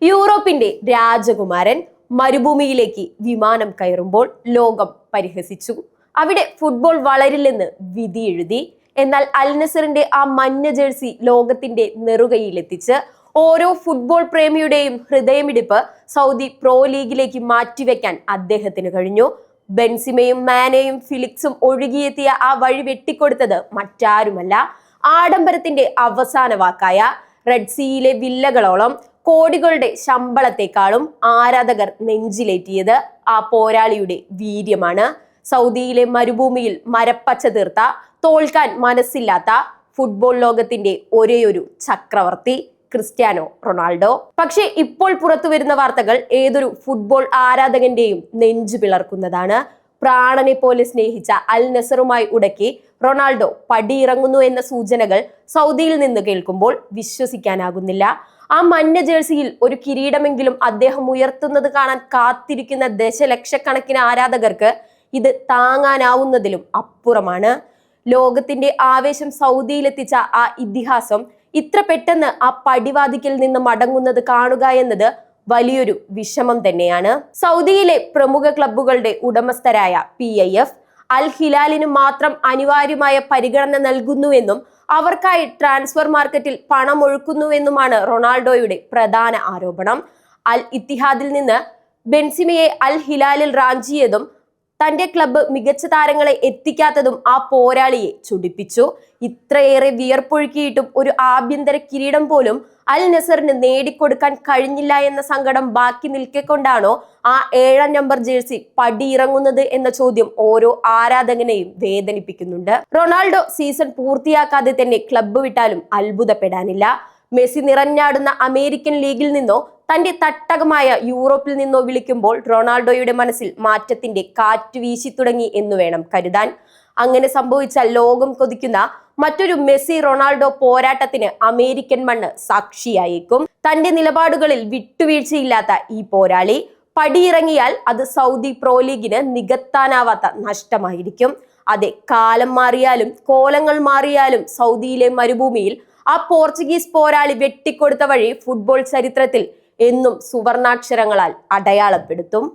യൂറോപ്പിന്റെ രാജകുമാരൻ മരുഭൂമിയിലേക്ക് വിമാനം കയറുമ്പോൾ ലോകം പരിഹസിച്ചു. അവിടെ ഫുട്ബോൾ വളരില്ലെന്ന് വിധിയെഴുതി. എന്നാൽ അൽ നസറിന്റെ ആ മഞ്ഞ ജേഴ്സി ലോകത്തിന്റെ നെറുകയിലെത്തിച്ച് ഓരോ ഫുട്ബോൾ പ്രേമിയുടെയും ഹൃദയമിടിപ്പ് സൗദി പ്രോ ലീഗിലേക്ക് മാറ്റിവെക്കാൻ അദ്ദേഹത്തിന് കഴിഞ്ഞു. ബെൻസിമയും മാനയും ഫിലിക്സും ഒഴുകിയെത്തിയ ആ വഴി വെട്ടിക്കൊടുത്തത് മറ്റാരുമല്ല, ആഡംബരത്തിന്റെ അവസാന വാക്കായ റെഡ് സീയിലെ വില്ലകളോളം കോടികളുടെ ശമ്പളത്തെക്കാളും ആരാധകർ നെഞ്ചിലേറ്റിയത് ആ പോരാളിയുടെ വീര്യമാണ്. സൗദിയിലെ മരുഭൂമിയിൽ മരപ്പച്ച തീർത്ത, തോൽക്കാൻ മനസ്സില്ലാത്ത ഫുട്ബോൾ ലോകത്തിന്റെ ഒരേയൊരു ചക്രവർത്തി ക്രിസ്ത്യാനോ റൊണാൾഡോ. പക്ഷേ ഇപ്പോൾ പുറത്തു വരുന്ന വാർത്തകൾ ഏതൊരു ഫുട്ബോൾ ആരാധകന്റെയും നെഞ്ചു പിളർക്കുന്നതാണ്. പ്രാണനെ പോലെ സ്നേഹിച്ച അൽ നസറുമായി ഉടക്കി റൊണാൾഡോ പടിയിറങ്ങുന്നു എന്ന സൂചനകൾ സൗദിയിൽ നിന്ന് കേൾക്കുമ്പോൾ വിശ്വസിക്കാനാകുന്നില്ല. ആ മഞ്ഞ ജേഴ്സിയിൽ ഒരു കിരീടമെങ്കിലും അദ്ദേഹം ഉയർത്തുന്നത് കാണാൻ കാത്തിരിക്കുന്ന ദശലക്ഷക്കണക്കിന് ആരാധകർക്ക് ഇത് താങ്ങാനാവുന്നതിലും അപ്പുറമാണ്. ലോകത്തിന്റെ ആവേശം സൗദിയിലെത്തിച്ച ആ ഇതിഹാസം ഇത്ര പെട്ടെന്ന് ആ പടിവാതിക്കൽ നിന്ന് മടങ്ങുന്നത് കാണുക എന്നത് വലിയൊരു വിഷമം തന്നെയാണ്. സൗദിയിലെ പ്രമുഖ ക്ലബ്ബുകളുടെ ഉടമസ്ഥരായ PIF അൽ ഹിലാലിന് മാത്രം അനിവാര്യമായ പരിഗണന നൽകുന്നുവെന്നും അവർക്കായി ട്രാൻസ്ഫർ മാർക്കറ്റിൽ പണം ഒഴുക്കുന്നുവെന്നുമാണ് റൊണാൾഡോയുടെ പ്രധാന ആരോപണം. അൽ ഇത്തിഹാദിൽ നിന്ന് ബെൻസിമയെ അൽ ഹിലാലിൽ റാഞ്ചിയതും തന്റെ ക്ലബ്ബ് മികച്ച താരങ്ങളെ എത്തിക്കാത്തതും ആ പോരാളിയെ ചുടിപ്പിച്ചു. ഇത്രയേറെ വിയർപ്പൊഴുക്കിയിട്ടും ഒരു ആഭ്യന്തര കിരീടം പോലും അൽ നസറിന് നേടിക്കൊടുക്കാൻ കഴിഞ്ഞില്ല എന്ന സങ്കടം ബാക്കി നിൽക്കൊണ്ടാണോ ആ 7-ാം നമ്പർ ജേഴ്സി പടിയിറങ്ങുന്നത് എന്ന ചോദ്യം ഓരോ ആരാധകനെയും വേദനിപ്പിക്കുന്നുണ്ട്. റൊണാൾഡോ സീസൺ പൂർത്തിയാക്കാതെ തന്നെ ക്ലബ്ബ് വിട്ടാലും അത്ഭുതപ്പെടാനില്ല. മെസ്സി നിറഞ്ഞാടുന്ന അമേരിക്കൻ ലീഗിൽ നിന്നോ തന്റെ തട്ടകമായ യൂറോപ്പിൽ നിന്നോ വിളിക്കുമ്പോൾ റൊണാൾഡോയുടെ മനസ്സിൽ മാറ്റത്തിന്റെ കാറ്റ് വീശി തുടങ്ങി എന്ന് വേണം കരുതാൻ. അങ്ങനെ സംഭവിച്ചാൽ ലോകം കൊതിക്കുന്ന മറ്റൊരു മെസ്സി റൊണാൾഡോ പോരാട്ടത്തിന് അമേരിക്കൻ മണ്ണ് സാക്ഷിയായേക്കും. തന്റെ നിലപാടുകളിൽ വിട്ടുവീഴ്ചയില്ലാത്ത ഈ പോരാളി പടിയിറങ്ങിയാൽ അത് സൗദി പ്രോ ലീഗിന് നികത്താനാവാത്ത നഷ്ടമായിരിക്കും. അതെ, കാലം മാറിയാലും കോലങ്ങൾ മാറിയാലും സൗദിയിലെ മരുഭൂമിയിൽ ആ പോർച്ചുഗീസ് പോരാളി വെട്ടിക്കൊടുത്ത വഴി ഫുട്ബോൾ ചരിത്രത്തിൽ എന്നും സുവർണാക്ഷരങ്ങളാൽ അടയാളപ്പെടുത്തും.